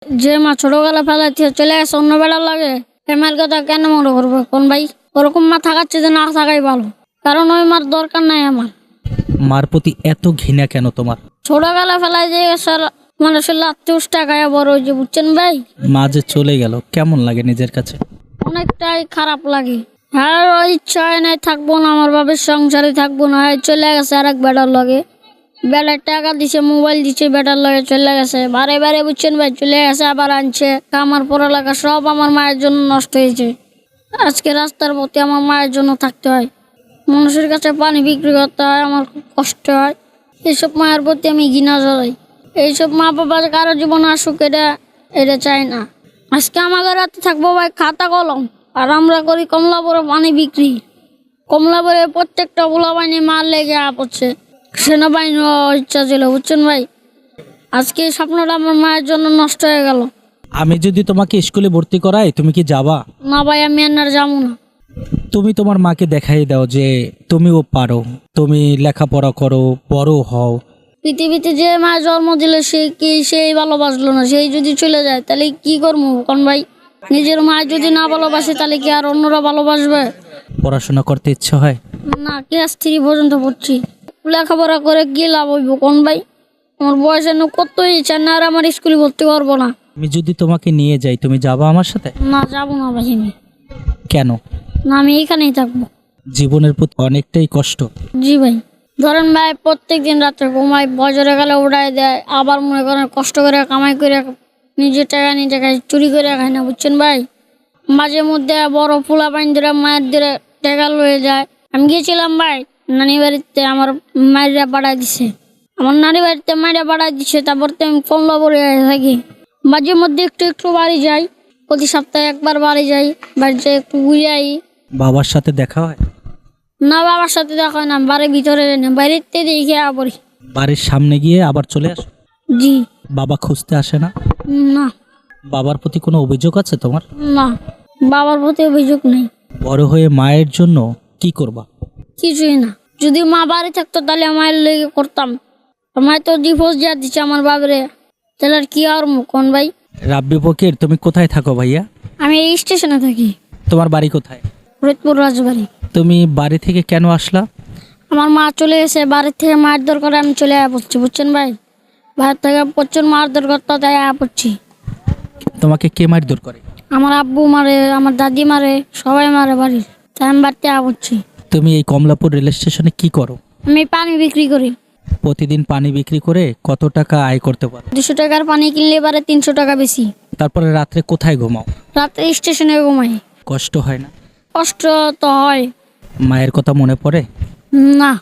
যে মা ছোটবেলা ফেলাইতে চলে গেছে অন্য বেড়া লাগে এই মায়ের কথা কেন মনে করবো কোন ভাই? ওরকম মা থাকাচ্ছে যে না থাকাই ভালো, কারণ ওই মার দরকার নাই আমার। মার প্রতি এত ঘৃণা কেন তোমার? ছোটবেলা ফেলাই যে স্যার মানুষের লাত্তি উষ্টা খায়া বড় হয়েছে, বুঝছেন ভাই? মা যে চলে গেল কেমন লাগে নিজের কাছে? অনেকটাই খারাপ লাগে। আর ওই ইচ্ছা হয় নাই থাকবো না, আমার বাবার সংসারে থাকবো না, চলে গেছে আর এক বেটার লগে। বেটার টাকা দিছে, মোবাইল দিছে, বেটার লগে চলে গেছে বারে বারে, বুঝছেন ভাই? চলে গেছে আবার আনছে। আমার পড়ালেখা সব আমার মায়ের জন্য নষ্ট হয়েছে। আজকে রাস্তার প্রতি আমার মায়ের জন্য থাকতে হয়, মানুষের কাছে পানি বিক্রি করতে হয়, আমার খুব কষ্ট হয়। এইসব মায়ের প্রতি আমি ঘৃণা জড়াই। এইসব মা বাবা কারো জীবন আসুক এটা চাই না। আজকে আমাদের রাতে থাকবো ভাই খাতা কলম, আর আমরা করি কমলাপুরে পানি বিক্রি। কমলাপুরে প্রত্যেকটা পোলা বাহিনী মার লেগে পড়ছে, সেনাবাহিনী ইচ্ছা ছিল, বুঝছেন ভাই? আজকে এই স্বপ্নটা আমার মায়ের জন্য নষ্ট হয়ে গেল। আমি যদি তোমাকে স্কুলে ভর্তি করাই তুমি কি যাবা? না ভাই, আমি আর যাবো না। তুমি তোমার মাকে দেখাই দাও যে তুমিও পারো, তুমি লেখাপড়া করো, বড় হও। পৃথিবীতে যে মা জন্ম দিল সেই ভালোবাসলো না, সেই যদি চলে যায় তাহলে কি করবো কোন ভাই? নিজের মা যদি না ভালোবাসে তাহলে কি আর অন্যরা ভালোবাসবে? পড়াশোনা করতে ইচ্ছে হয় না, ক্লাস 3 পর্যন্ত পড়ছি, লেখাপড়া করে কি লাভ হইব কোন ভাই? আমার বয়স এনে কত ইচ্ছা না, আর আমার স্কুলে ভর্তি করবো না। আমি যদি তোমাকে নিয়ে যাই তুমি যাবা আমার সাথে? না, যাবো না ভাই আমি। কেন? না, আমি এখানেই থাকবো। জীবনের প্রতি অনেকটাই কষ্ট। জি ভাই, ধরেন ভাই প্রত্যেক দিন রাত্রে ঘুমাই, বজরে গেলে উড়াই দেয়, আবার মনে করেন কষ্ট করে কামাই করে নিজের টাকা নিজে খাই, চুরি করে খাই না, বুঝছেন ভাই? মাঝে মধ্যে বড় ফুলা পানি ধরে মায়ের ধরে টাকা লয়ে যায়। আমি গিয়েছিলাম ভাই নানি বাড়িতে, আমার মায়েরা বাড়াই দিছে, আমার নানি বাড়িতে মায়েরা বাড়াই দিছে। তারপর তো আমি কমলাপুরে থাকি, মাঝে মধ্যে একটু একটু বাড়ি যাই, প্রতি সপ্তাহে একবার বাড়ি যাই, বাড়িতে একটু ঘুরে আই। বাবার সাথে দেখা হয়? না, বাবার সাথে দেখা হয় না, বাড়ির ভিতরে না, বাইরেতে দেখে পড়ি। বাড়ির সামনে গিয়ে আবার চলে আসো? জি। বাবা খুঁজতে আসে না? না। বাবার প্রতি কোনো অভিযোগ আছে তোমার? না, বাবার প্রতি অভিযোগ নেই। বড় হয়ে মায়ের জন্য কি করবা? কিছুই না। যদি মা বাড়ি থাকতো তাহলে মায়ের লেগে করতাম। মায়ের তো ডিভোর্স যা দিচ্ছে আমার বাবারে, তাহলে আর কি আর কোন ভাই? রাব্বি ফকির, তুমি কোথায় থাকো ভাইয়া? আমি এই স্টেশনে থাকি। তোমার বাড়ি কোথায়? ফরিদপুর রাজবাড়ি। তুমি বাড়ি থেকে কেন আসলা? আমার মা চলে গেছে, বাড়ির থেকে মায়ের দরকার আমি চলে পড়ছি, বুঝছেন ভাই? বাড়ির থেকে প্রচুর মার দরকার, তো তাই পড়ছি। তোমাকে কে মারধর করে? আমার আব্বু মারে, আমার দাদি মারে, সবাই মারে বাড়ির, তাই আমি বাড়িতে পড়ছি। তুমি এই কমলাপুর রেল স্টেশনে কি করো? আমি পানি বিক্রি করি। প্রতিদিন পানি বিক্রি করে কত টাকা আয় করতে পারো? 200 টাকার পানি কিনলে এবারে 300 টাকা বেশি। তারপরে রাত্রে কোথায় ঘুমাও? রাতে স্টেশনে ঘুমাই। কষ্ট হয় না? কষ্ট তো হয়। মায়ের কথা মনে পড়ে? না।